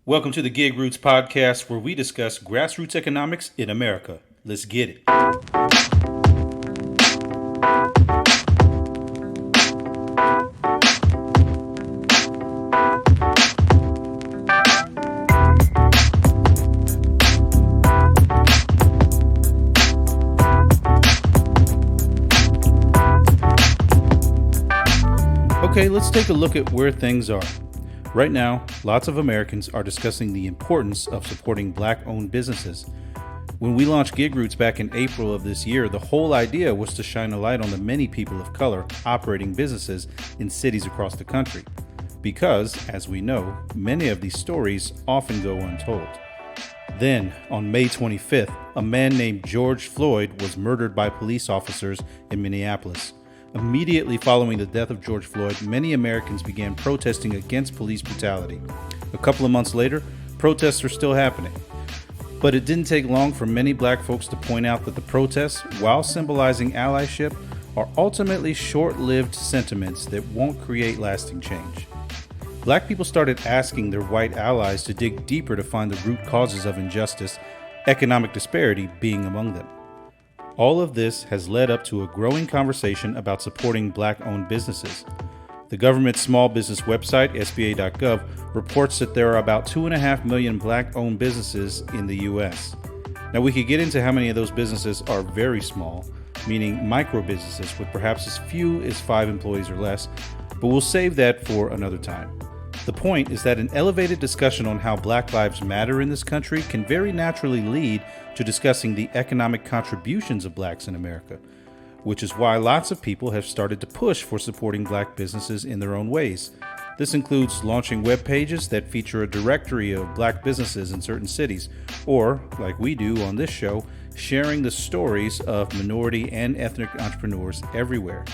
Welcome to the GigRoots podcast, where we discuss grassroots economics in America. Let's get it. Okay, let's take a look at where things are. Right now, lots of Americans are discussing the importance of supporting Black-owned businesses. When we launched GigRoots back in April of this year, the whole idea was to shine a light on the many people of color operating businesses in cities across the country. Because, as we know, many of these stories often go untold. Then, on May 25th, a man named George Floyd was murdered by police officers in Minneapolis. Immediately following the death of George Floyd, many Americans began protesting against police brutality. A couple of months later, protests are still happening. But it didn't take long for many Black folks to point out that the protests, while symbolizing allyship, are ultimately short-lived sentiments that won't create lasting change. Black people started asking their white allies to dig deeper to find the root causes of injustice, economic disparity being among them. All of this has led up to a growing conversation about supporting Black-owned businesses. The government's small business website, SBA.gov, reports that there are about 2.5 million Black-owned businesses in the U.S. Now, we could get into how many of those businesses are very small, meaning micro businesses with perhaps as few as 5 employees or less, but we'll save that for another time. The point is that an elevated discussion on how Black lives matter in this country can very naturally lead to discussing the economic contributions of Blacks in America, which is why lots of people have started to push for supporting Black businesses in their own ways. This includes launching web pages that feature a directory of Black businesses in certain cities, or, like we do on this show, sharing the stories of minority and ethnic entrepreneurs everywhere.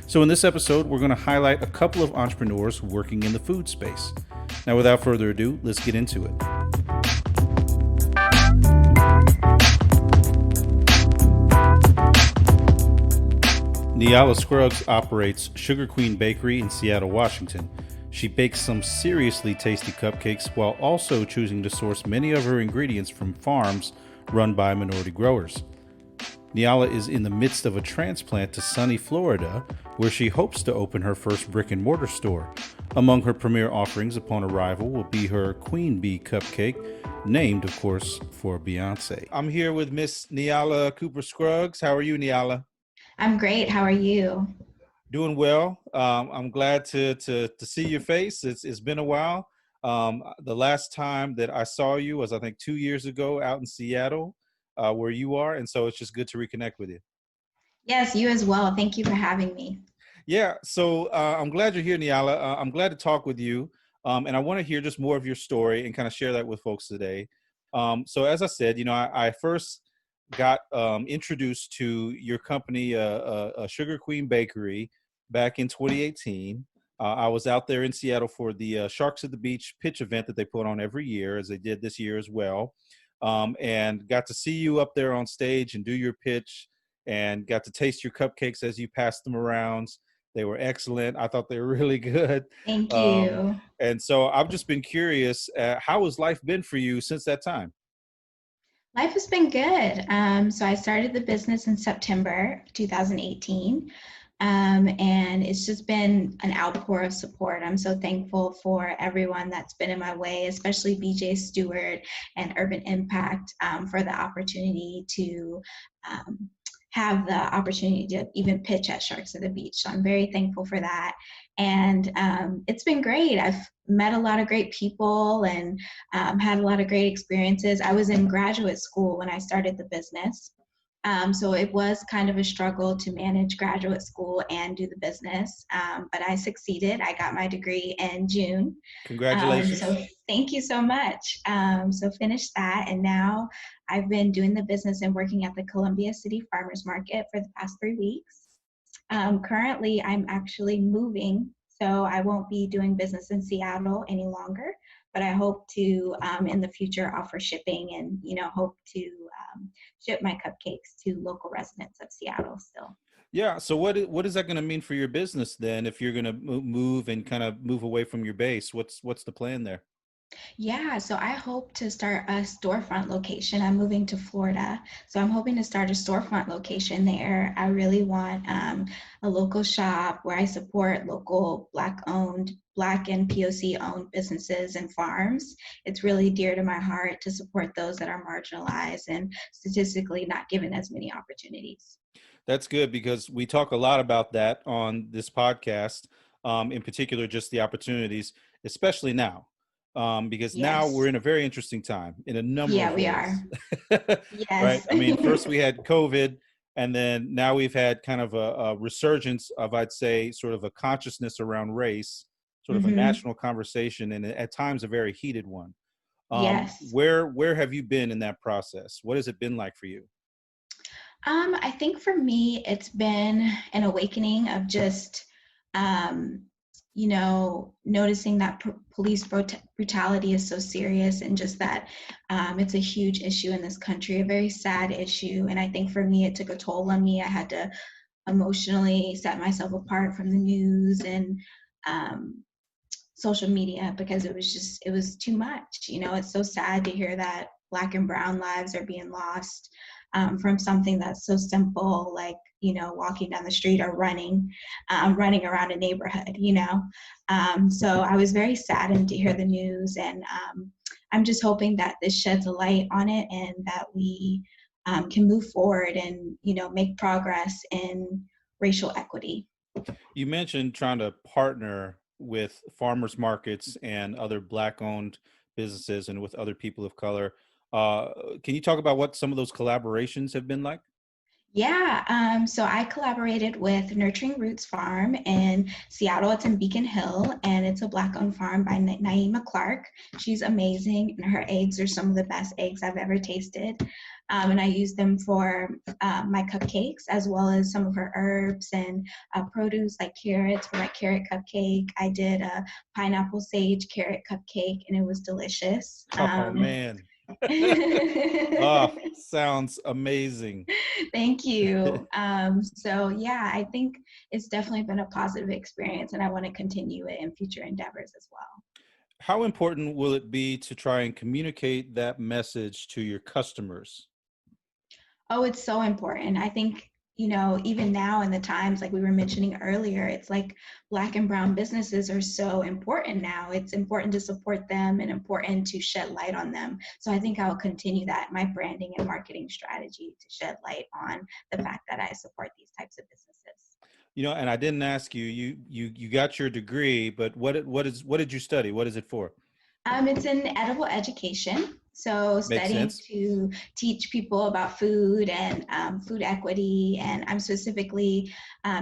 So in this episode, we're going to highlight a couple of entrepreneurs working in the food space. Now, without further ado, let's get into it. Niallah Scruggs operates Sugar Queen Bakery in Seattle, Washington. She bakes some seriously tasty cupcakes while also choosing to source many of her ingredients from farms run by minority growers. Niallah is in the midst of a transplant to sunny Florida, where she hopes to open her first brick-and-mortar store. Among her premier offerings upon arrival will be her Queen Bee Cupcake, named, of course, for Beyonce. I'm here with Miss Niallah Cooper Scruggs. How are you, Niallah? I'm great. How are you? Doing well. I'm glad to see your face. It's been a while. The last time that I saw you was, I think, 2 years ago out in Seattle. Where you are, and so it's just good to reconnect with you. Yes, you as well. Thank you for having me. Yeah, so I'm glad you're here, Niallah. I'm glad to talk with you, and I want to hear just more of your story and kind of share that with folks today. So as I said, I first got introduced to your company, Sugar Queen Bakery, back in 2018. I was out there in Seattle for the Sharks at the Beach pitch event that they put on every year, as they did this year as well. And got to see you up there on stage and do your pitch, and got to taste your cupcakes as you passed them around. They were excellent. I thought they were really good. Thank you. And so I've just been curious, how has life been for you since that time? Life has been good. So I started the business in September 2018. And it's just been an outpour of support. I'm so thankful for everyone that's been in my way, especially BJ Stewart and Urban Impact, for the opportunity to have the opportunity to even pitch at Sharks at the Beach. So I'm very thankful for that. And it's been great. I've met a lot of great people and had a lot of great experiences. I was in graduate school when I started the business. So it was kind of a struggle to manage graduate school and do the business, but I succeeded. I got my degree in June. Congratulations. So thank you so much. So finished that, and now I've been doing the business and working at the Columbia City Farmers Market for the past 3 weeks. Currently, I'm actually moving, so I won't be doing business in Seattle any longer. But I hope to, in the future, offer shipping and, hope to ship my cupcakes to local residents of Seattle still. Yeah. So what is that going to mean for your business then, if you're going to move and kind of move away from your base? What's the plan there? Yeah, so I hope to start a storefront location. I'm moving to Florida, so I'm hoping to start a storefront location there. I really want a local shop where I support local Black-owned, Black and POC-owned businesses and farms. It's really dear to my heart to support those that are marginalized and statistically not given as many opportunities. That's good because we talk a lot about that on this podcast, in particular, just the opportunities, especially now, because now we're Yes. in a very interesting time in a number Yeah, of we ways, are. right? Yes. I mean, first we had COVID, and then now we've had kind of a resurgence of, I'd say, sort of a consciousness around race, sort of a Hmm. national conversation, and at times a very heated one. Yes. Where have you been in that process? What has it been like for you? I think for me, it's been an awakening of just, um, noticing that police brutality is so serious and just that it's a huge issue in this country, a very sad issue. And I think for me, it took a toll on me. I had to emotionally set myself apart from the news and um, social media because it was too much. It's so sad to hear that Black and brown lives are being lost from something that's so simple, like, walking down the street or running around a neighborhood. So I was very saddened to hear the news, and I'm just hoping that this sheds a light on it and that we can move forward and, make progress in racial equity. You mentioned trying to partner with farmers markets and other Black-owned businesses and with other people of color. Can you talk about what some of those collaborations have been like? Yeah, so I collaborated with Nurturing Roots Farm in Seattle. It's in Beacon Hill, and it's a Black-owned farm by Naima Clark. She's amazing, and her eggs are some of the best eggs I've ever tasted. And I use them for my cupcakes, as well as some of her herbs and produce like carrots for my carrot cupcake. I did a pineapple sage carrot cupcake, and it was delicious. Oh man. Oh, sounds amazing. Thank you. So yeah, I think it's definitely been a positive experience, and I want to continue it in future endeavors as well. How important will it be to try and communicate that message to your customers? Oh, it's so important. I think, even now in the times like we were mentioning earlier, it's like Black and brown businesses are so important now. It's important to support them and important to shed light on them. So I think I'll continue that, my branding and marketing strategy, to shed light on the fact that I support these types of businesses. And I didn't ask you. You got your degree, but what did you study? What is it for? It's in edible education. So Makes studying sense. to teach people about food and food equity. And I'm specifically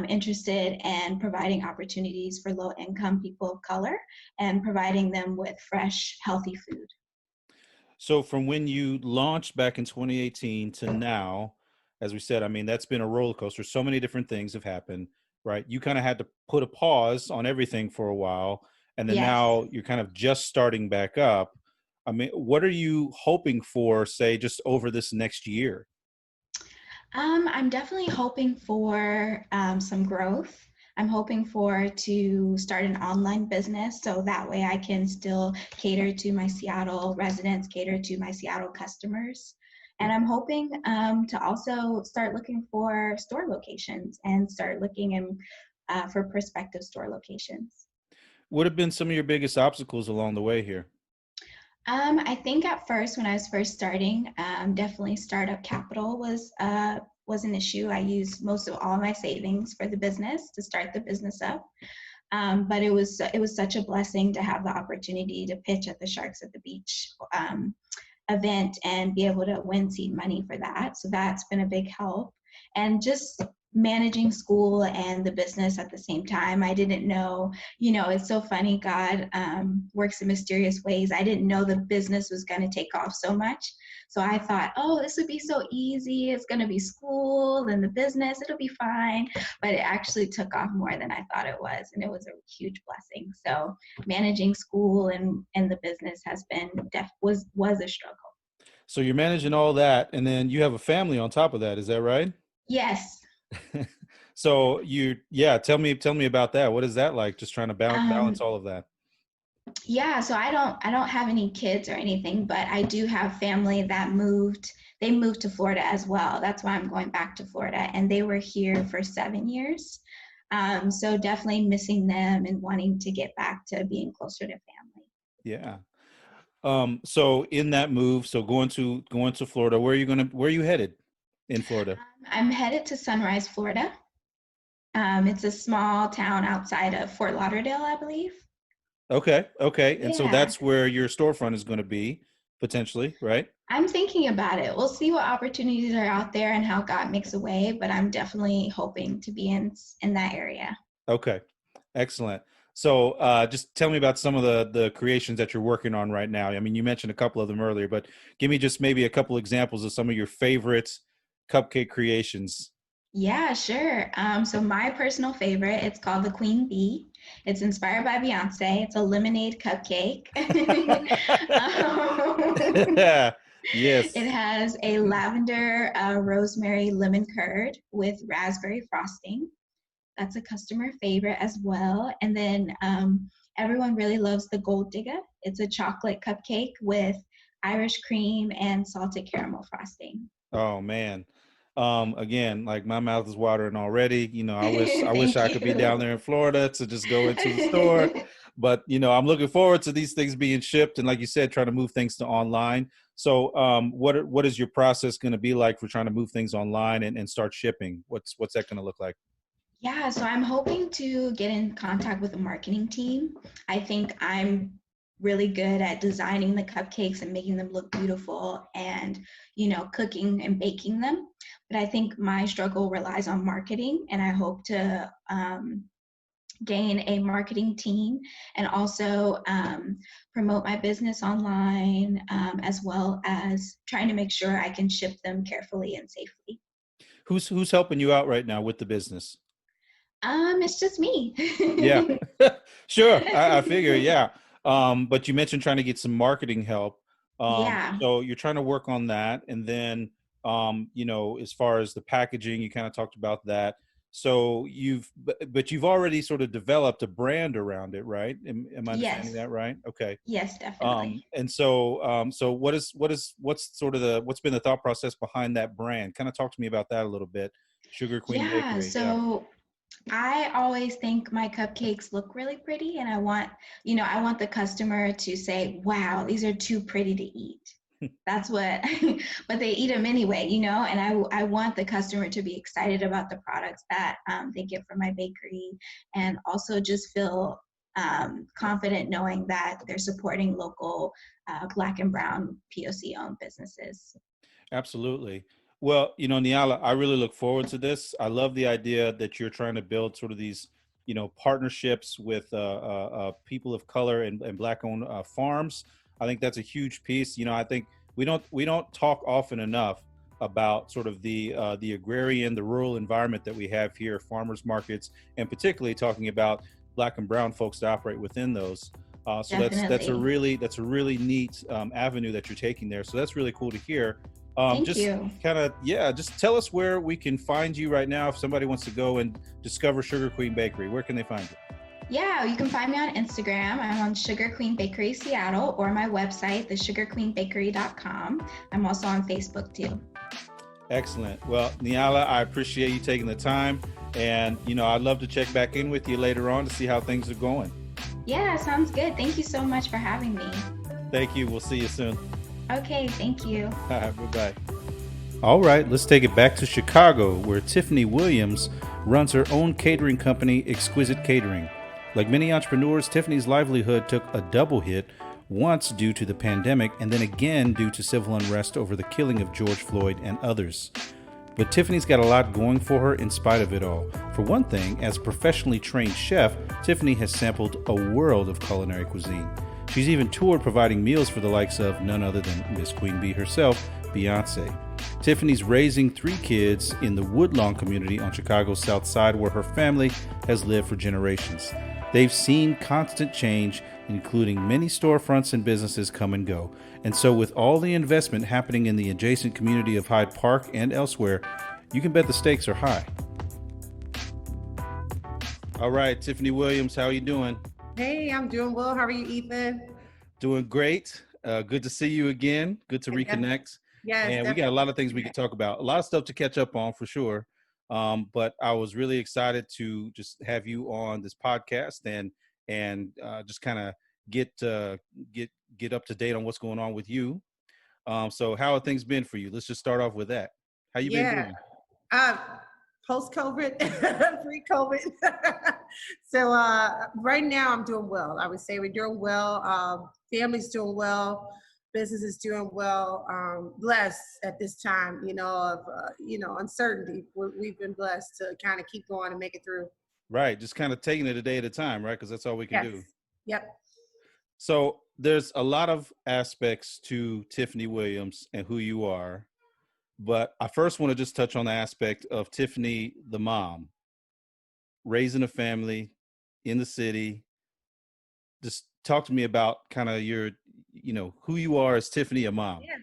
interested in providing opportunities for low income people of color and providing them with fresh, healthy food. So from when you launched back in 2018 to now, as we said, I mean, that's been a roller coaster. So many different things have happened, right? You kind of had to put a pause on everything for a while, and then Yes. now you're kind of just starting back up. I mean, what are you hoping for, say, just over this next year? I'm definitely hoping for some growth. I'm hoping for to start an online business so that way I can still cater to my Seattle residents, cater to my Seattle customers. And I'm hoping to also start looking for store locations and start looking for prospective store locations. What have been some of your biggest obstacles along the way here? I think at first, when I was first starting, definitely startup capital was an issue. I used most of all my savings for the business to start the business up. But it was such a blessing to have the opportunity to pitch at the Sharks at the Beach event and be able to win seed money for that. So that's been a big help. And just managing school and the business at the same time. I didn't know, it's so funny. God works in mysterious ways. I didn't know the business was going to take off so much. So I thought, oh, this would be so easy. It's going to be school and the business. It'll be fine. But it actually took off more than I thought it was. And it was a huge blessing. So managing school and the business has been, was a struggle. So you're managing all that, and then you have a family on top of that. Is that right? Yes. So yeah, tell me about that. What is that like? Just trying to balance Um, all of that. Yeah, so I don't have any kids or anything, but I do have family that moved. They moved to Florida as well. That's why I'm going back to Florida, and they were here for 7 years. So definitely missing them and wanting to get back to being closer to family. Yeah. So in that move, so going to Florida, where are you headed in Florida? I'm headed to Sunrise, Florida. It's a small town outside of Fort Lauderdale, I believe. Okay, okay. And so Yeah, that's where your storefront is going to be potentially, right? I'm thinking about it. We'll see what opportunities are out there and how God makes a way, but I'm definitely hoping to be in that area. Okay. Excellent. So just tell me about some of the creations that you're working on right now. I mean, you mentioned a couple of them earlier, but give me just maybe a couple examples of some of your favorite cupcake creations. Yeah, sure. So my personal favorite, it's called the Queen Bee. It's inspired by Beyonce. It's a lemonade cupcake. um, it Yes. has a lavender rosemary lemon curd with raspberry frosting. That's a customer favorite as well. And then everyone really loves the Gold Digger. It's a chocolate cupcake with Irish cream and salted caramel frosting. Oh man. Again, like my mouth is watering already. I wish Thank I could be down you. there in Florida to just go into the store. But I'm looking forward to these things being shipped and like you said, trying to move things to online. So what is your process going to be like for trying to move things online and start shipping? What's that going to look like? Yeah, so I'm hoping to get in contact with a marketing team. I think I'm really good at designing the cupcakes and making them look beautiful and, cooking and baking them. But I think my struggle relies on marketing, and I hope to gain a marketing team and also promote my business online, as well as trying to make sure I can ship them carefully and safely. Who's helping you out right now with the business? It's just me. Yeah, sure. I figure, yeah. But you mentioned trying to get some marketing help. Yeah. So you're trying to work on that, and then as far as the packaging, you kind of talked about that. So but you've already sort of developed a brand around it, right? Am I understanding Yes. that right? Okay. Yes, definitely. And so what's been the thought process behind that brand? Kind of talk to me about that a little bit. Sugar Queen Yeah. Bakery, yeah. So I always think my cupcakes look really pretty, and I want the customer to say, "Wow, these are too pretty to eat." That's what, but they eat them anyway. And I want the customer to be excited about the products that they get from my bakery, and also just feel confident knowing that they're supporting local Black and Brown POC owned businesses. Absolutely. Well, Niala, I really look forward to this. I love the idea that you're trying to build sort of these, partnerships with people of color and Black-owned farms. I think that's a huge piece. I think we don't talk often enough about sort of the agrarian, the rural environment that we have here, farmers markets, and particularly talking about Black and Brown folks that operate within those. So Definitely. that's a really neat avenue that you're taking there. So that's really cool to hear. Thank Just you. kind of, yeah, just tell us where we can find you right now if somebody wants to go and discover Sugar Queen Bakery. Where can they find you? Yeah, you can find me on Instagram. I'm on Sugar Queen Bakery Seattle, or my website, thesugarqueenbakery.com. I'm also on Facebook too. Excellent. Well, Niala, I appreciate you taking the time. And, I'd love to check back in with you later on to see how things are going. Yeah, sounds good. Thank you so much for having me. Thank you. We'll see you soon. Okay, thank you. Bye-bye. All right, let's take it back to Chicago, where Tiffany Williams runs her own catering company, Exquisite Catering. Like many entrepreneurs, Tiffany's livelihood took a double hit, once due to the pandemic and then again due to civil unrest over the killing of George Floyd and others. But Tiffany's got a lot going for her in spite of it all. For one thing, as a professionally trained chef, Tiffany has sampled a world of culinary cuisine. She's even toured providing meals for the likes of none other than Miss Queen Bee herself, Beyonce. Tiffany's raising 3 kids in the Woodlawn community on Chicago's South Side, where her family has lived for generations. They've seen constant change, including many storefronts and businesses come and go. And so with all the investment happening in the adjacent community of Hyde Park and elsewhere, you can bet the stakes are high. All right, Tiffany Williams, how are you doing? Hey, I'm doing well. How are you, Ethan? Doing great. Good to see you again. Good to Yes, reconnect. yes, And we got a lot of things we definitely. could talk about. A lot of stuff to catch up on for sure. But I was really excited to just have you on this podcast and just kind of get get get up to date on what's going on with you. So how have things been for you? Let's just start off with that. How you been Yeah, doing? uh, post-COVID, pre-COVID. So right now I'm doing well. I would say we're doing well. Family's doing well. Business is doing well. Blessed at this time, of uncertainty. We've been blessed to kind of keep going and make it through. Right, just kind of taking it a day at a time, right? Because that's all we can Yes. do. Yep. So there's a lot of aspects to Tiffany Williams and who you are. But I first want to just touch on the aspect of Tiffany, the mom, raising a family in the city. Just talk to me about kind of who you are as Tiffany, a mom. Yeah.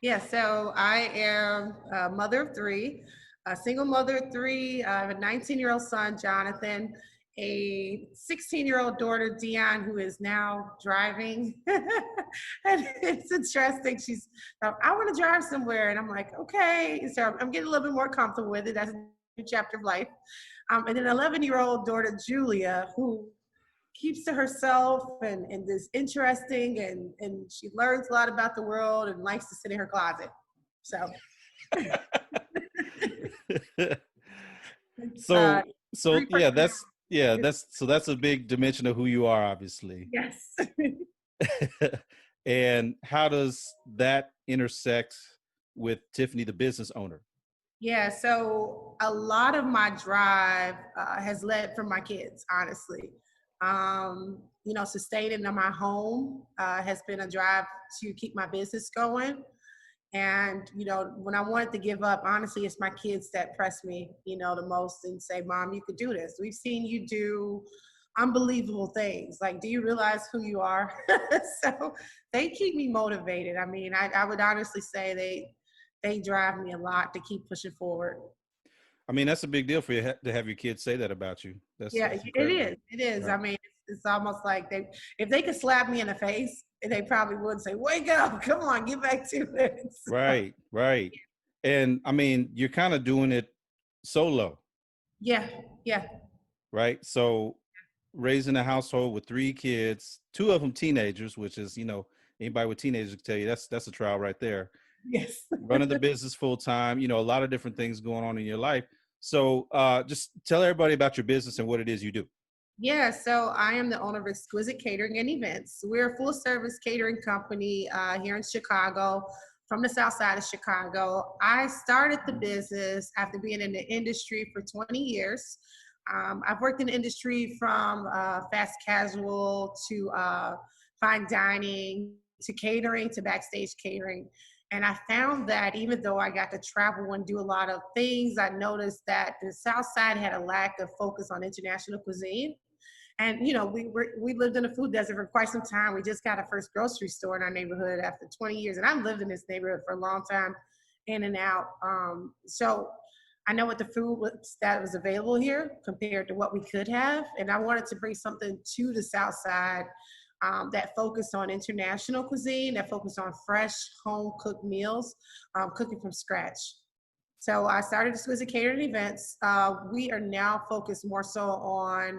Yeah, so I am a mother of three, a single mother of three. I have a 19-year-old son, Jonathan, a 16-year-old daughter, Dion, who is now driving. And it's interesting. She's, I want to drive somewhere. And I'm like, okay. So I'm getting a little bit more comfortable with it. That's a new chapter of life. And then 11-year-old daughter, Julia, who keeps to herself and is interesting and she learns a lot about the world and likes to sit in her closet. So uh so so three yeah, personalities. that's a big dimension of who you are, obviously. Yes. And how does that intersect with Tiffany, the business owner? Yeah, so a lot of my drive has led from my kids, honestly. Sustaining my home has been a drive to keep my business going. And, when I wanted to give up, honestly, it's my kids that press me, the most and say, Mom, you could do this. We've seen you do unbelievable things. Like, do you realize who you are? So they keep me motivated. I mean, I would honestly say they drive me a lot to keep pushing forward. I mean, that's a big deal for you to have your kids say that about you. Yeah, That's it incredible. is. It is. Right. I mean, it's almost like if they could slap me in the face, they probably would say, "Wake up! Come on, get back to it." So, Right, right. And I mean, you're kind of doing it solo, yeah, yeah, right? So raising a household with three kids, two of them teenagers, which is, anybody with teenagers can tell you that's a trial right there. yes. Running the business full time, a lot of different things going on in your life. So just tell everybody about your business and what it is you do. Yeah, so I am the owner of Exquisite Catering and Events. We're a full service catering company here in Chicago, from the south side of Chicago. I started the business after being in the industry for 20 years. I've worked in the industry from fast casual to fine dining to catering to backstage catering. And I found that even though I got to travel and do a lot of things, I noticed that the South Side had a lack of focus on international cuisine. And we lived in a food desert for quite some time. We just got a first grocery store in our neighborhood after 20 years, and I've lived in this neighborhood for a long time, in and out. So I know what the food was that was available here compared to what we could have, and I wanted to bring something to the South Side that focused on international cuisine, that focused on fresh home cooked meals, cooking from scratch. So I started Exquisite Catering Events. We are now focused more so on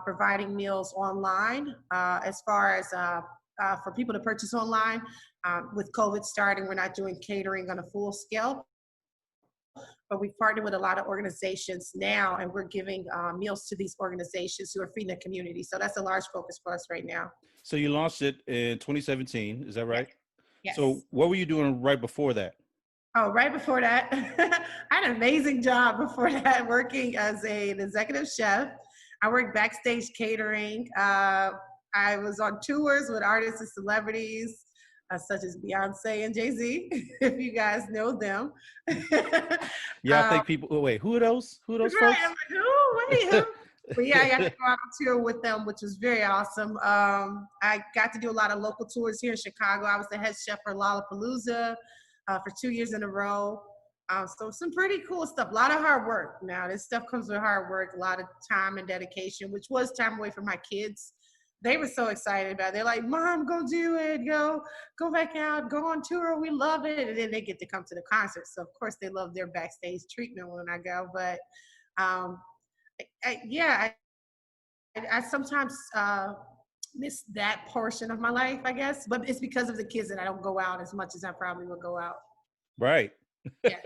providing meals online as far as for people to purchase online. With COVID starting, we're not doing catering on a full scale, but we've partnered with a lot of organizations now, and we're giving meals to these organizations who are feeding the community. So that's a large focus for us right now. So you launched it in 2017, is that Yes. right? So Yes. what were you doing right before that? Oh, right before that, I had an amazing job before that, working as an executive chef. I worked backstage catering. I was on tours with artists and celebrities such as Beyonce and Jay-Z, if you guys know them. Yeah, I think people. Oh, wait, who are those? Who are those Right, folks? I'm like, oh, wait, who? But yeah, I got to go on a tour with them, which was very awesome. I got to do a lot of local tours here in Chicago. I was the head chef for Lollapalooza for 2 years in a row. So some pretty cool stuff. A lot of hard work. Now, this stuff comes with hard work, a lot of time and dedication, which was time away from my kids. they were so excited about it. They're like, Mom, go do it. Go back out, go on tour. We love it. And then they get to come to the concert. So of course they love their backstage treatment when I go. But um, I sometimes miss that portion of my life, I guess. But it's because of the kids that I don't go out as much as I probably would go out. Right. Yeah.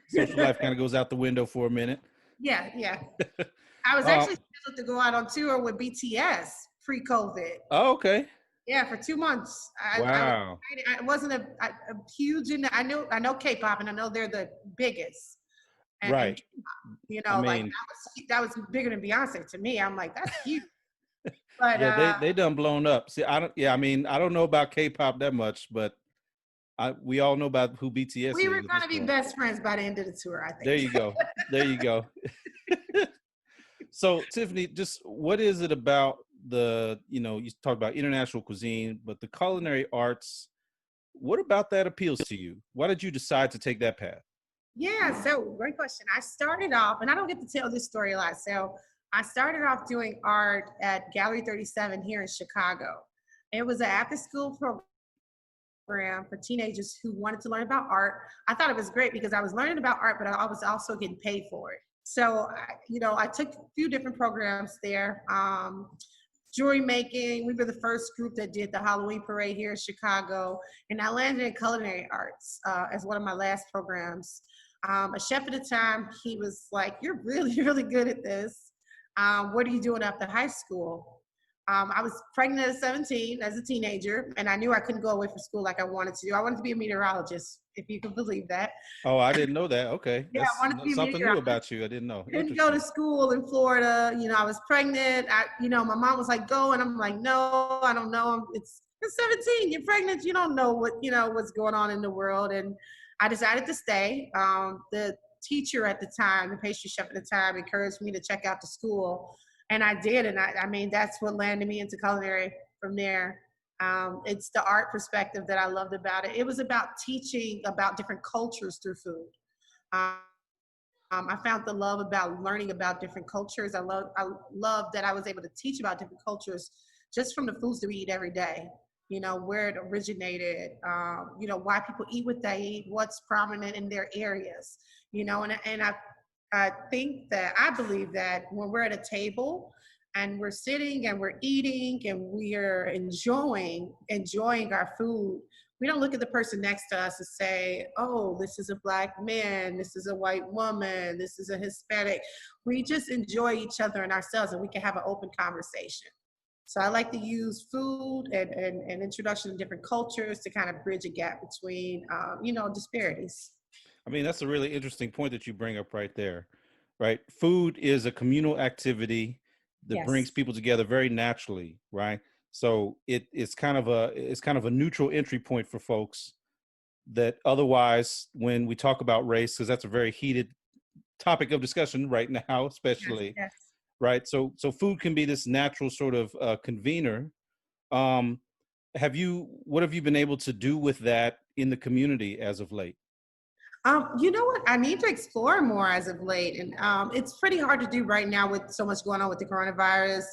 Social life kind of goes out the window for a minute. Yeah. I was actually scheduled to go out on tour with BTS pre-COVID. Oh, okay. Yeah, for 2 months. Wow. I wasn't a huge I know K-pop, and I know they're the biggest. Right. And, like that was bigger than Beyonce to me. I'm like, that's huge. But yeah, they done blown up. See, I don't know about K-pop that much, but we all know about who BTS is. We were going to be best friends by the end of the tour, I think. There you go. So, Tiffany, just what is it about you talk about international cuisine, but the culinary arts, what about that appeals to you? Why did you decide to take that path? Yeah, so great question. I started off, and I don't get to tell this story a lot. So I started off doing art at Gallery 37 here in Chicago. It was an after-school program for teenagers who wanted to learn about art. I thought it was great because I was learning about art, but I was also getting paid for it. So, I took a few different programs there. Jewelry making, we were the first group that did the Halloween parade here in Chicago. And I landed in Culinary Arts as one of my last programs. A chef at the time, he was like, you're really, really good at this. What are you doing after high school? I was pregnant at 17 as a teenager, and I knew I couldn't go away from school like I wanted to do. I wanted to be a meteorologist, if you can believe that. Oh, I didn't know that. Okay. Yeah, I wanted to be something new about you. I didn't know. Didn't go to school in Florida. I was pregnant. My mom was like, go. And I'm like, no, I don't know. It's 17. You're pregnant. You don't know what's going on in the world. And I decided to stay. The teacher at the time, the pastry chef at the time, encouraged me to check out the school. And I did. And I mean, that's what landed me into culinary from there. It's the art perspective that I loved about it. It was about teaching about different cultures through food. I found the love about learning about different cultures. I love that I was able to teach about different cultures just from the foods that we eat every day. Where it originated, why people eat what they eat, what's prominent in their areas, and I believe that when we're at a table and we're sitting and we're eating and we are enjoying our food, we don't look at the person next to us and say, oh, this is a Black man, this is a white woman, this is a Hispanic. We just enjoy each other and ourselves, and we can have an open conversation. So I like to use food and introduction to different cultures to kind of bridge a gap between, disparities. I mean, that's a really interesting point that you bring up right there, right? Food is a communal activity that brings people together very naturally, right? So it's kind of a neutral entry point for folks that otherwise, when we talk about race, because that's a very heated topic of discussion right now, especially, yes. right? So food can be this natural sort of convener. What have you been able to do with that in the community as of late? You know what? I need to explore more as of late. And it's pretty hard to do right now with so much going on with the coronavirus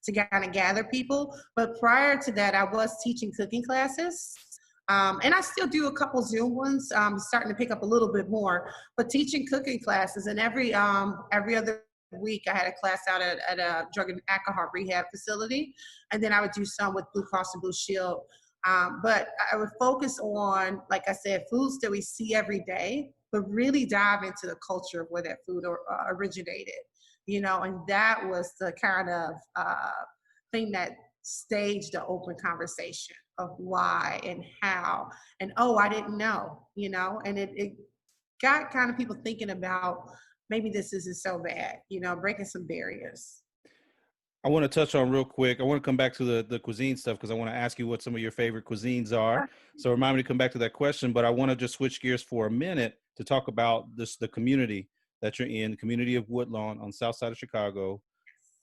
to kind of gather people. But prior to that, I was teaching cooking classes. And I still do a couple Zoom ones, starting to pick up a little bit more. But teaching cooking classes, and every other week I had a class out at a drug and alcohol rehab facility. And then I would do some with Blue Cross and Blue Shield. But I would focus on, like I said, foods that we see every day, but really dive into the culture of where that food originated, and that was the kind of thing that staged the open conversation of why and how, and I didn't know, and it got kind of people thinking about maybe this isn't so bad, breaking some barriers. I want to touch on real quick. I want to come back to the cuisine stuff because I want to ask you what some of your favorite cuisines are. So remind me to come back to that question, but I want to just switch gears for a minute to talk about the community that you're in, the community of Woodlawn on the south side of Chicago.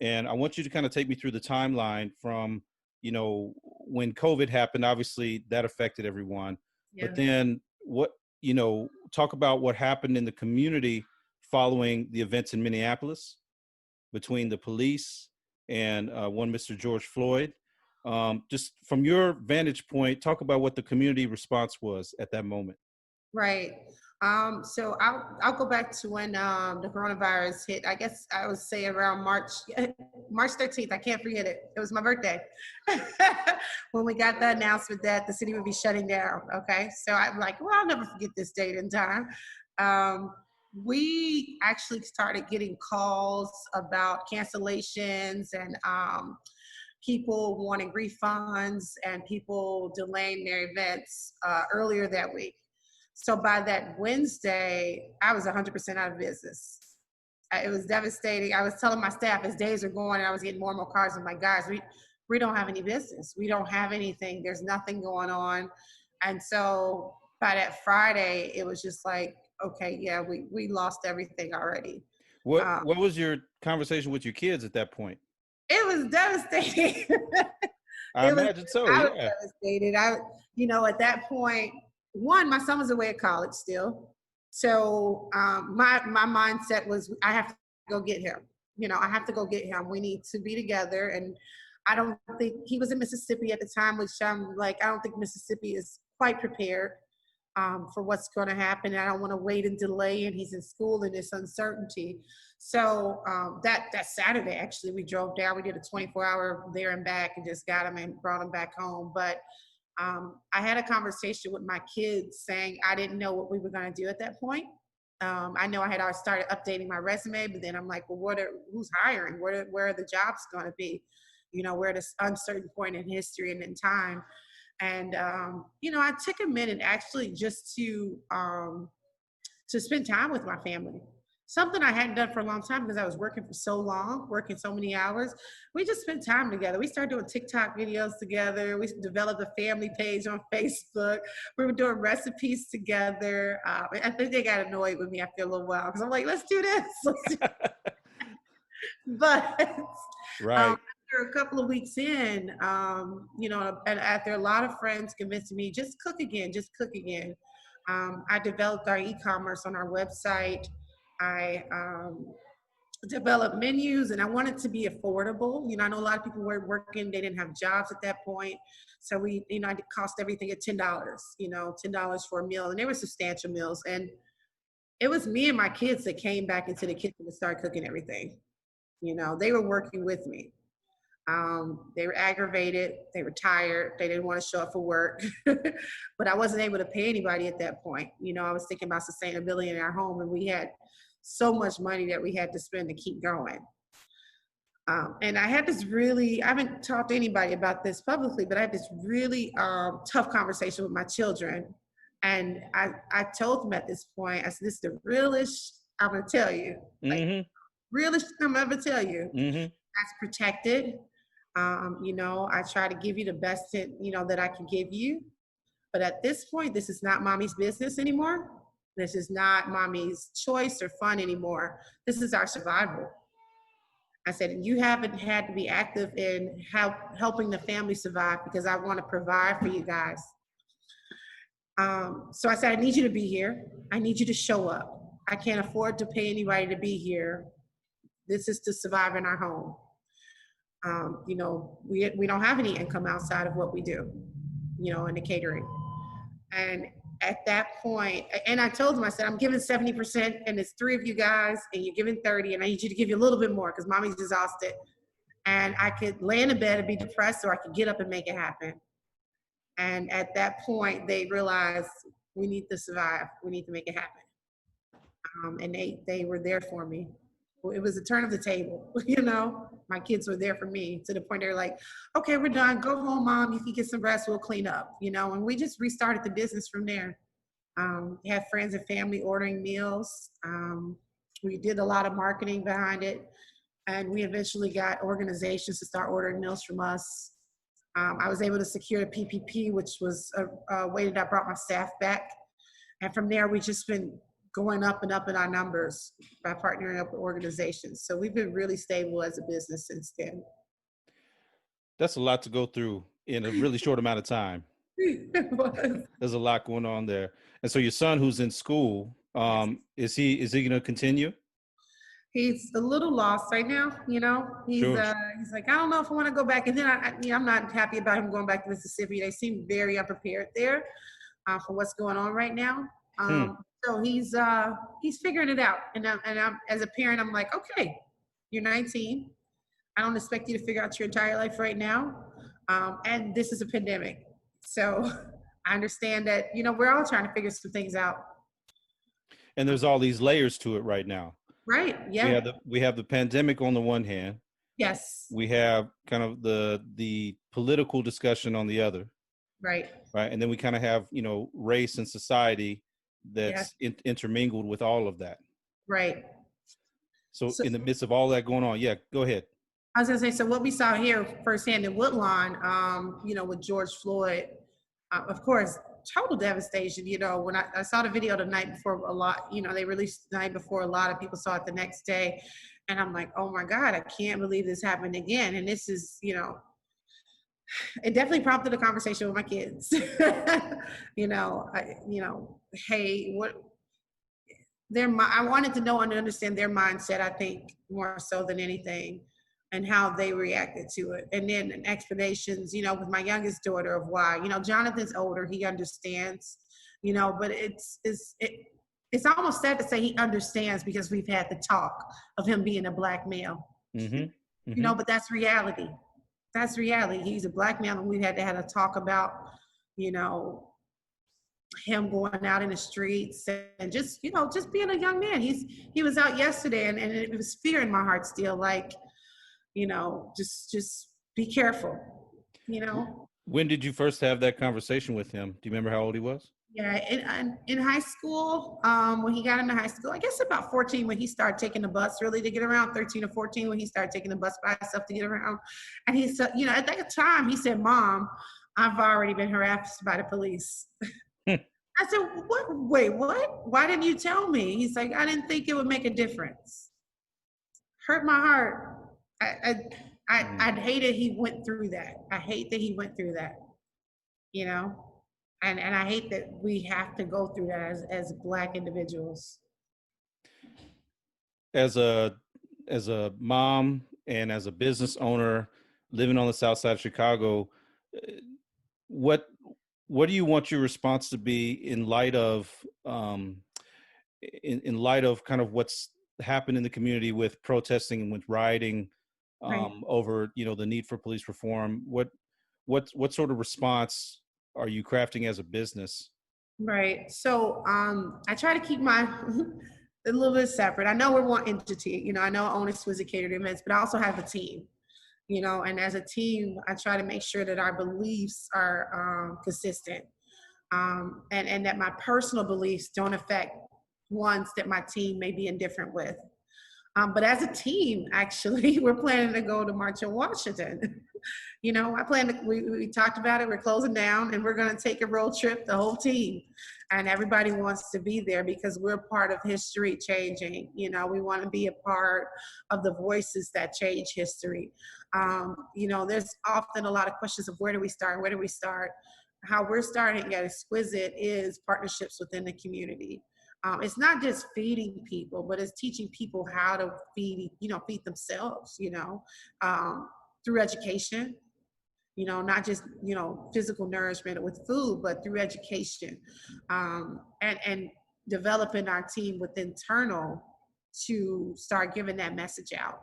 And I want you to kind of take me through the timeline from, when COVID happened. Obviously that affected everyone, but then talk about what happened in the community following the events in Minneapolis between the police and one Mr. George Floyd, Just from your vantage point, talk about what the community response was at that moment. Right. So I'll go back to when the coronavirus hit. I guess I would say around March 13th. I can't forget it. It was my birthday when we got the announcement that the city would be shutting down. Okay, so I'm like, well, I'll never forget this date and time. We actually started getting calls about cancellations and people wanting refunds and people delaying their events earlier that week. So by that Wednesday, I was 100% out of business. It was devastating. I was telling my staff as days are going, and I was getting more and more calls. I'm like, guys, we don't have any business. We don't have anything. There's nothing going on. And so by that Friday, it was just like, okay, yeah, we lost everything already. What was your conversation with your kids at that point? It was devastating. I imagine so. Yeah. I was devastated. At that point, one, my son was away at college still. So my mindset was, I have to go get him. I have to go get him. We need to be together. And I don't think he was in Mississippi at the time, which I'm like, I don't think Mississippi is quite prepared for what's going to happen. I don't want to wait and delay, and he's in school and this uncertainty. So that Saturday, actually, we drove down. We did a 24-hour there and back and just got him and brought him back home. But I had a conversation with my kids saying I didn't know what we were going to do at that point. I know I had already started updating my resume, but then I'm like, well, who's hiring? Where are the jobs going to be? We're at this uncertain point in history and in time. And, I took a minute actually just to spend time with my family. Something I hadn't done for a long time because I was working for so long, working so many hours. We just spent time together. We started doing TikTok videos together. We developed a family page on Facebook. We were doing recipes together. I think they got annoyed with me after a little while because I'm like, let's do this. But right. After a couple of weeks in, and after a lot of friends convincing me, just cook again. I developed our e-commerce on our website. I developed menus, and I wanted to be affordable. I know a lot of people were working, they didn't have jobs at that point. So I cost everything at $10, $10 for a meal. And they were substantial meals. And it was me and my kids that came back into the kitchen to start cooking everything. They were working with me. They were aggravated. They were tired. They didn't want to show up for work, but I wasn't able to pay anybody at that point. I was thinking about sustainability in our home, and we had so much money that we had to spend to keep going. And I had this I haven't talked to anybody about this publicly, but I had this really tough conversation with my children. And I told them at this point, I said, this is the realest I'm going to tell you. Like, realest I'm ever tell you. That's protected. I try to give you the best that I can give you. But at this point, this is not mommy's business anymore. This is not mommy's choice or fun anymore. This is our survival. I said, you haven't had to be active in helping the family survive because I want to provide for you guys. So I said, I need you to be here. I need you to show up. I can't afford to pay anybody to be here. This is to survive in our home. We don't have any income outside of what we do, in the catering. And at that point, and I told them, I said, I'm giving 70% and it's 3 of you guys and you're giving 30 and I need you to give you a little bit more because mommy's exhausted. And I could lay in a bed and be depressed or I could get up and make it happen. And at that point, they realized we need to survive. We need to make it happen. And they were there for me. It was a turn of the table, My kids were there for me to the point they're like, okay, we're done. Go home, Mom. You can get some rest. We'll clean up, And we just restarted the business from there. We had friends and family ordering meals. We did a lot of marketing behind it. And we eventually got organizations to start ordering meals from us. I was able to secure a PPP, which was a way that I brought my staff back. And from there, we just been going up and up in our numbers by partnering up with organizations. So we've been really stable as a business since then. That's a lot to go through in a really short amount of time. There's a lot going on there. And so your son who's in school, is he going to continue? He's a little lost right now, you know. Sure. He's like, I don't know if I want to go back. And then I'm not happy about him going back to Mississippi. They seem very unprepared there for what's going on right now. Hmm. So he's figuring it out. And I'm as a parent, I'm like, okay, you're 19. I don't expect you to figure out your entire life right now. And this is a pandemic, so I understand that we're all trying to figure some things out. And there's all these layers to it right now. Right? We Yeah. have the pandemic on the one hand. Yes. We have kind of the political discussion on the other, Right. right? And then we kind of have race and society that's intermingled with all of that. Right. So in the midst of all that going on, yeah, go ahead. I was gonna say, so what we saw here firsthand in Woodlawn, with George Floyd, of course, total devastation. When I saw the video the night before, they released the night before, a lot of people saw it the next day, and I'm like, oh my God, I can't believe this happened again. And this is, it definitely prompted a conversation with my kids. Hey, what? I wanted to know and understand their mindset, I think, more so than anything, and how they reacted to it. And then explanations, with my youngest daughter of why. Jonathan's older, he understands, but it's almost sad to say he understands because we've had the talk of him being a Black male. Mm-hmm. Mm-hmm. But that's reality. That's reality. He's a Black male, and we had to have a talk about, him going out in the streets and just being a young man. He was out yesterday, and it was fear in my heart still, like, just be careful, When did you first have that conversation with him? Do you remember how old he was? Yeah, in high school, when he got into high school, I guess about 14 when he started taking the bus really to get around, 13 or 14 when he started taking the bus by himself to get around. And he said, at that time, he said, Mom, I've already been harassed by the police. I said, what? Wait, what? Why didn't you tell me? He's like, I didn't think it would make a difference. Hurt my heart. I'd hate it he went through that. I hate that he went through that, and I hate that we have to go through that as Black individuals. As a mom and as a business owner living on the South Side of Chicago, what do you want your response to be in light of in light of kind of what's happened in the community with protesting and with rioting over the need for police reform? What sort of response are you crafting as a business? Right. So I try to keep my a little bit separate. I know we're one entity. I know I own Exquisite Catering Events, but I also have a team. And as a team, I try to make sure that our beliefs are consistent, and that my personal beliefs don't affect ones that my team may be indifferent with. But as a team, actually, we're planning to go to March on Washington. We talked about it, we're closing down, and we're gonna take a road trip, the whole team. And everybody wants to be there because we're part of history changing. We wanna be a part of the voices that change history. There's often a lot of questions of where do we start? How we're starting at Exquisite is partnerships within the community. It's not just feeding people, but it's teaching people how to feed themselves, through education, not just, physical nourishment with food, but through education, and developing our team with internal to start giving that message out.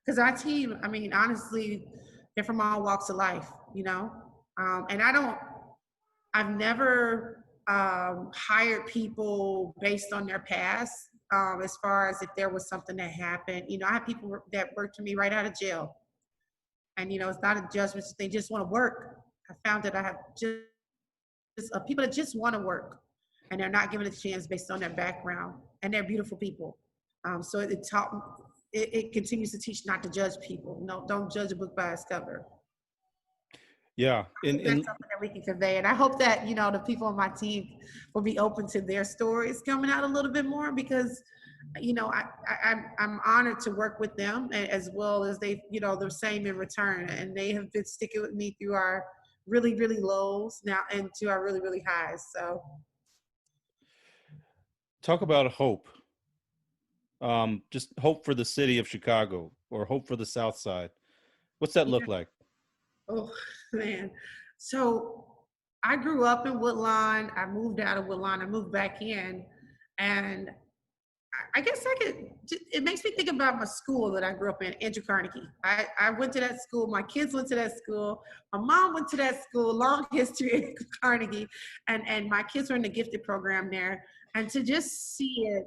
Because our team, honestly, they're from all walks of life, and I've never hired people based on their past, as far as if there was something that happened. I have people that worked for me right out of jail. And, it's not a judgment, they just want to work. I found that I have just people that just want to work, and they're not given a chance based on their background, and they're beautiful people. So it continues to teach not to judge people. No, don't judge a book by its cover. Yeah. That's something that we can convey. And I hope that, the people on my team will be open to their stories coming out a little bit more, because, I'm honored to work with them, as well as they, the same in return. And they have been sticking with me through our really, really lows now and to our really, really highs. So talk about hope. just hope for the city of Chicago or hope for the South Side? What's that look like? Oh, man. So I grew up in Woodlawn. I moved out of Woodlawn. I moved back in. And I guess it makes me think about my school that I grew up in, Andrew Carnegie. I went to that school. My kids went to that school. My mom went to that school, long history at Carnegie. And my kids were in the gifted program there. And to just see it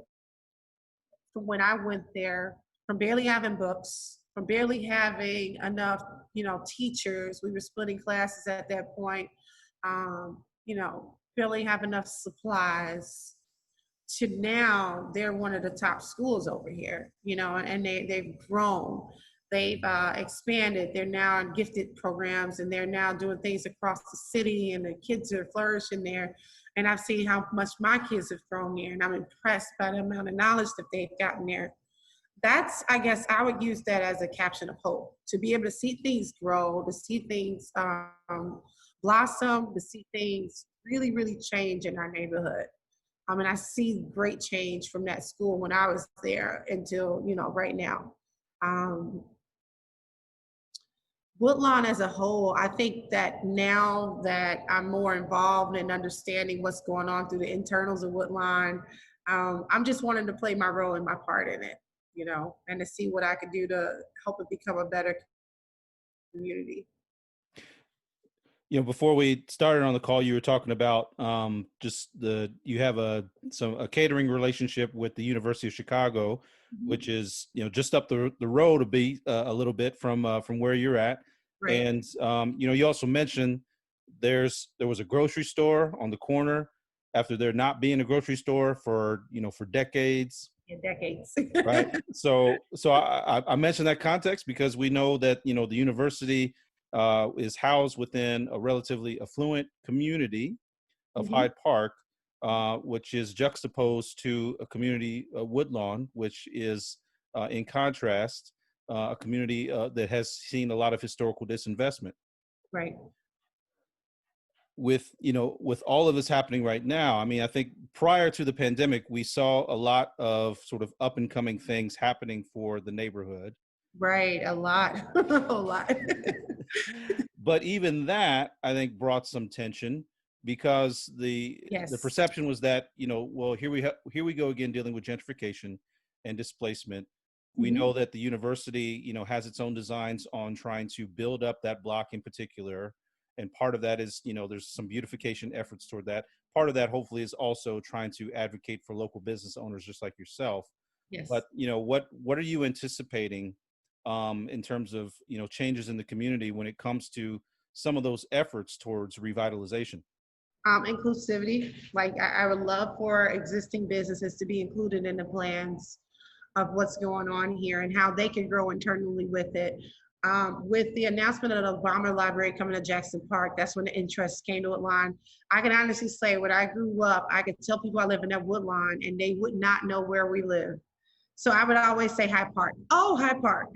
from when I went there, from barely having books, from barely having enough, teachers. We were splitting classes at that point. Barely have enough supplies. To now, they're one of the top schools over here. And they've grown. They've expanded. They're now in gifted programs, and they're now doing things across the city, and the kids are flourishing there. And I've seen how much my kids have grown there, and I'm impressed by the amount of knowledge that they've gotten there. That's, I guess, I would use that as a caption of hope, to be able to see things grow, to see things blossom, to see things really, really change in our neighborhood. And I see great change from that school when I was there until, right now. Woodlawn as a whole, I think that now that I'm more involved in understanding what's going on through the internals of Woodlawn, I'm just wanting to play my role and my part in it, and to see what I could do to help it become a better community. Before we started on the call, you were talking about you have a catering relationship with the University of Chicago, which is just up the road a little bit from where you're at. Right. And you also mentioned there was a grocery store on the corner after there not being a grocery store for decades. Yeah, decades. Right. So I mentioned that context because we know that the university is housed within a relatively affluent community of Hyde Park, which is juxtaposed to a community, Woodlawn, which is in contrast, a community that has seen a lot of historical disinvestment. Right. With all of this happening right now, I mean, I think prior to the pandemic, we saw a lot of sort of up and coming things happening for the neighborhood. Right, a lot, a lot. But even that, I think, brought some tension because the perception was that well, here we go again dealing with gentrification and displacement. We know that the university has its own designs on trying to build up that block in particular, and part of that is there's some beautification efforts toward that. Part of that hopefully is also trying to advocate for local business owners just like yourself. Yes. But what are you anticipating in terms of changes in the community when it comes to some of those efforts towards revitalization? Inclusivity. Like I would love for existing businesses to be included in the plans of what's going on here and how they can grow internally with it. With the announcement of the Obama Library coming to Jackson Park, that's when the interest came to Woodlawn. I can honestly say when I grew up, I could tell people I live in that Woodlawn and they would not know where we live. So I would always say Hyde Park. Oh, Hyde Park.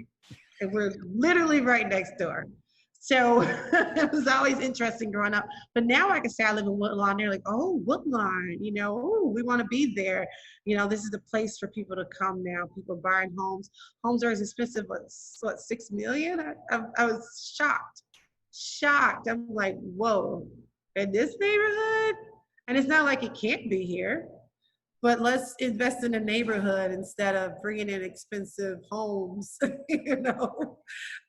And we're literally right next door. So it was always interesting growing up. But now I can say I live in Woodlawn. They're like, oh, Woodlawn, oh, we want to be there. This is the place for people to come now. People buying homes. Homes are as expensive as, what, $6 million? I was shocked. I'm like, whoa, in this neighborhood? And it's not like it can't be here. But let's invest in a neighborhood instead of bringing in expensive homes, So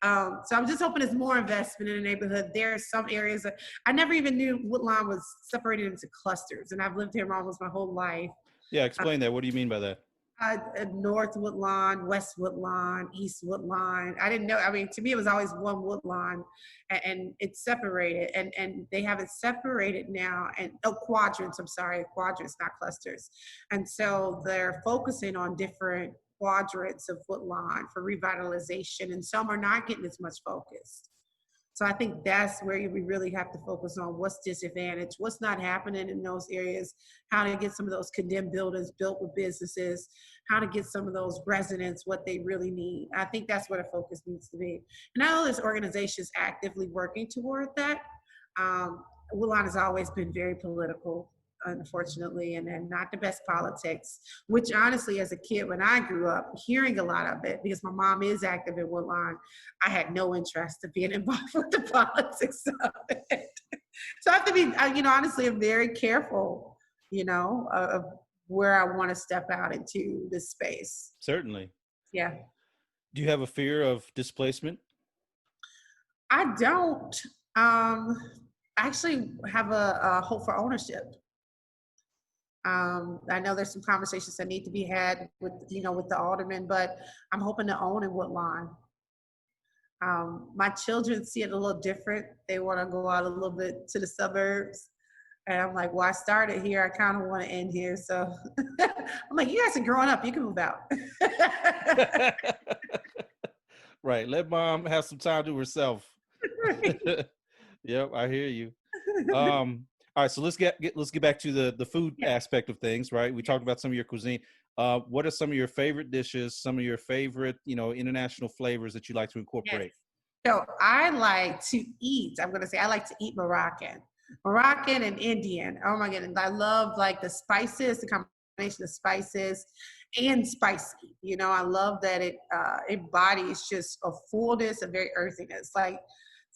I'm just hoping there's more investment in the neighborhood. There are some areas that I never even knew Woodlawn was separated into clusters, and I've lived here almost my whole life. Yeah, explain that. What do you mean by that? North Woodlawn, West Woodlawn, East Woodlawn. I didn't know. I mean, to me, it was always one Woodlawn, and it's separated, and they have it separated now. And quadrants. I'm sorry, quadrants, not clusters. And so they're focusing on different quadrants of Woodlawn for revitalization, and some are not getting as much focus. So I think that's where we really have to focus on what's disadvantaged, what's not happening in those areas, how to get some of those condemned buildings built with businesses, how to get some of those residents what they really need. I think that's where the focus needs to be. And I know this organization is actively working toward that. Woodlawn has always been very political. unfortunately, and then not the best politics, which honestly, as a kid, when I grew up, hearing a lot of it, because my mom is active in Woodlawn, I had no interest in being involved with the politics of it. So I have to be, honestly, I'm very careful, of where I want to step out into this space. Certainly. Yeah. Do you have a fear of displacement? I don't. Actually have a hope for ownership. I know there's some conversations that need to be had with the alderman, but I'm hoping to own in Woodlawn. My children see it a little different. They want to go out a little bit to the suburbs. And I'm like, well, I started here. I kind of want to end here. So I'm like, you guys are growing up. You can move out. Right. Let mom have some time to herself. Right. Yep, I hear you. All right, so let's get back to the food aspect of things, right? We talked about some of your cuisine. What are some of your favorite dishes, some of your favorite, international flavors that you like to incorporate? Yes. So I like to eat, I like to eat Moroccan and Indian. Oh my goodness. I love like the spices, the combination of spices and spicy. I love that it embodies just a fullness, a very earthiness.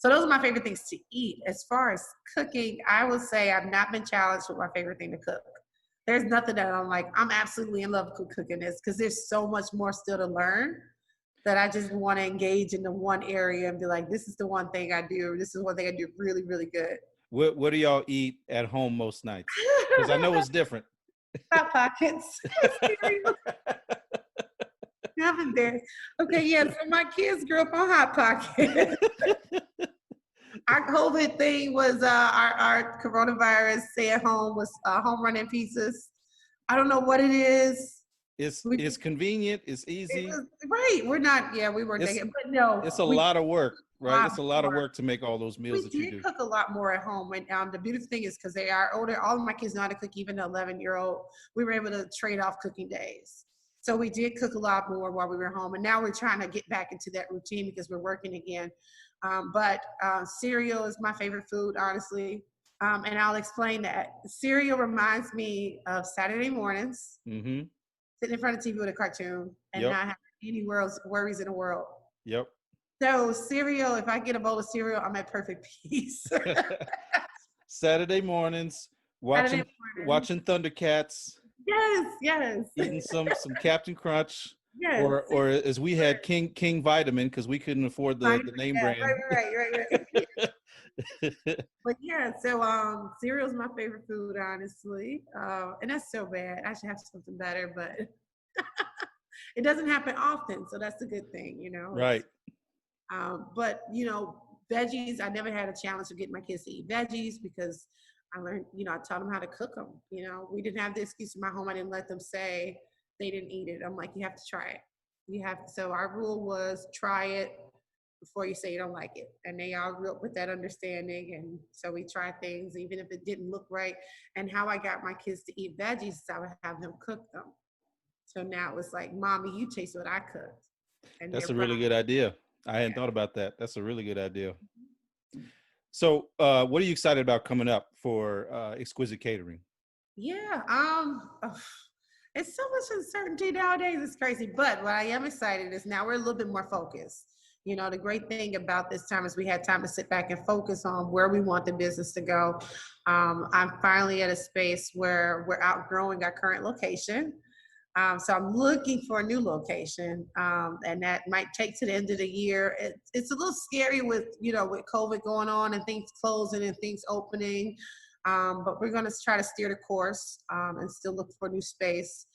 So those are my favorite things to eat. As far as cooking, I would say I've not been challenged with my favorite thing to cook. There's nothing that I'm like, I'm absolutely in love with cooking this, because there's so much more still to learn that I just want to engage in the one area and be like, this is the one thing I do. This is one thing I do really, really good. What do y'all eat at home most nights? Because I know it's different. Hot Pockets. I'm embarrassed. Okay, yeah, so my kids grew up on Hot Pockets. Our COVID thing was our coronavirus stay at home was home running pizzas. I don't know what it is. It's convenient. It's easy. Right. We're not. Yeah, we weren't thinking, but no. It's a lot of work, right? It's a lot of work to make all those meals that you do. We did cook a lot more at home. And the beautiful thing is, because they are older, all of my kids know how to cook, even the 11-year-old. We were able to trade off cooking days. So we did cook a lot more while we were home. And now we're trying to get back into that routine because we're working again. But cereal is my favorite food, honestly. And I'll explain that. Cereal reminds me of Saturday mornings, sitting in front of TV with a cartoon and not having any worries in the world. Yep. So cereal, if I get a bowl of cereal, I'm at perfect peace. Saturday mornings, watching Thundercats. Yes. Eating some Captain Crunch. Yes. Or as we had King Vitamin, because we couldn't afford the name brand. Right. But yeah, so cereal is my favorite food, honestly. And that's so bad. I should have something better, but it doesn't happen often, so that's a good thing, Right. But veggies, I never had a challenge of getting my kids to eat veggies, because I learned, I taught them how to cook them. We didn't have the excuse in my home. I didn't let them say they didn't eat it. I'm like, you have to try it. So our rule was try it before you say you don't like it. And they all grew up with that understanding. And so we tried things, even if it didn't look right. And how I got my kids to eat veggies is I would have them cook them. So now it's like, Mommy, you taste what I cooked. And that's a really good idea. I hadn't thought about that. That's a really good idea. So what are you excited about coming up for Exquisite Catering? Yeah, it's so much uncertainty nowadays. It's crazy. But what I am excited is now we're a little bit more focused. The great thing about this time is we had time to sit back and focus on where we want the business to go. I'm finally at a space where we're outgrowing our current location. So I'm looking for a new location, and that might take to the end of the year. It's a little scary with COVID going on and things closing and things opening, but we're going to try to steer the course and still look for a new space.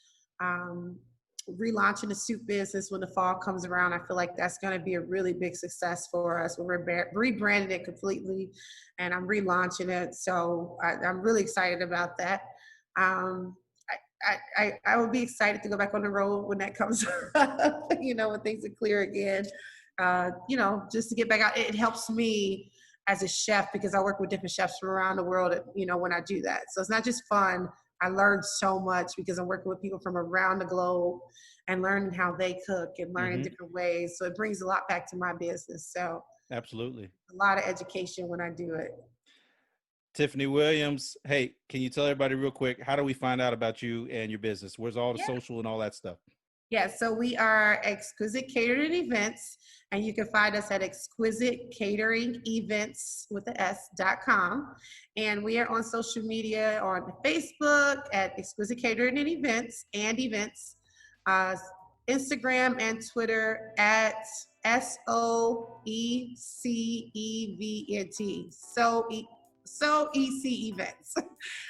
Relaunching the soup business when the fall comes around, I feel like that's going to be a really big success for us. We're rebranding it completely, and I'm relaunching it. So I'm really excited about that. I would be excited to go back on the road when that comes up, when things are clear again, just to get back out. It helps me as a chef because I work with different chefs from around the world, when I do that. So it's not just fun. I learned so much because I'm working with people from around the globe and learning how they cook and learning different ways. So it brings a lot back to my business. So absolutely. A lot of education when I do it. Tiffany Williams. Hey, can you tell everybody real quick, how do we find out about you and your business? Where's all the social and all that stuff? Yeah, so we are Exquisite Catering Events, and you can find us at Exquisite Catering Events with the S.com. And we are on social media on Facebook at Exquisite Catering and Events, Instagram and Twitter at SOECEVENT. So EC Events.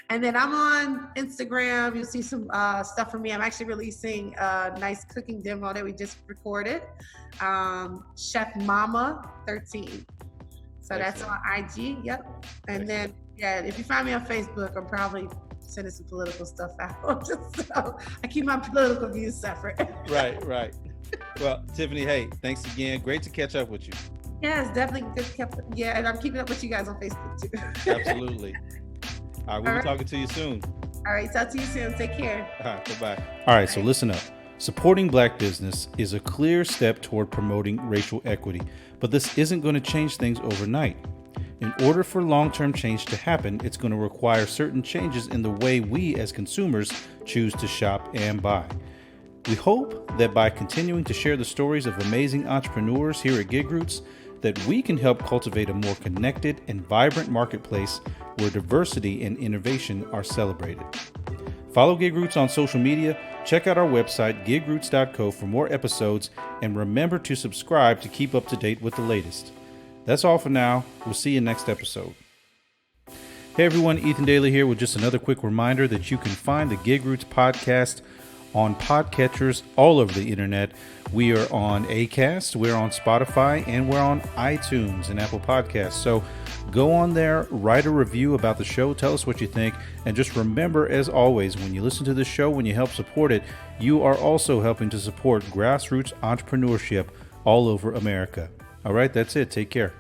And then I'm on Instagram. You'll see some stuff from me. I'm actually releasing a nice cooking demo that we just recorded. Chef Mama 13. So that's on IG. Yep. And then, yeah, if you find me on Facebook, I'm probably sending some political stuff out. So I keep my political views separate. Right. Well, Tiffany, hey, thanks again. Great to catch up with you. Yeah, it's definitely good. Yeah, and I'm keeping up with you guys on Facebook too. Absolutely. All right, we'll be talking to you soon. All right, talk to you soon. Take care. All right, bye-bye. All right, so listen up. Supporting Black business is a clear step toward promoting racial equity, but this isn't going to change things overnight. In order for long-term change to happen, it's going to require certain changes in the way we as consumers choose to shop and buy. We hope that by continuing to share the stories of amazing entrepreneurs here at GigRoots, that we can help cultivate a more connected and vibrant marketplace where diversity and innovation are celebrated. Follow GigRoots on social media, check out our website, gigroots.co, for more episodes, and remember to subscribe to keep up to date with the latest. That's all for now. We'll see you next episode. Hey everyone, Ethan Daly here with just another quick reminder that you can find the GigRoots podcast on podcatchers all over the internet. We are on Acast, we're on Spotify, and we're on iTunes and Apple Podcasts. So go on there, write a review about the show, tell us what you think, and just remember, as always, when you listen to the show, when you help support it, you are also helping to support grassroots entrepreneurship all over America. All right, that's it. Take care.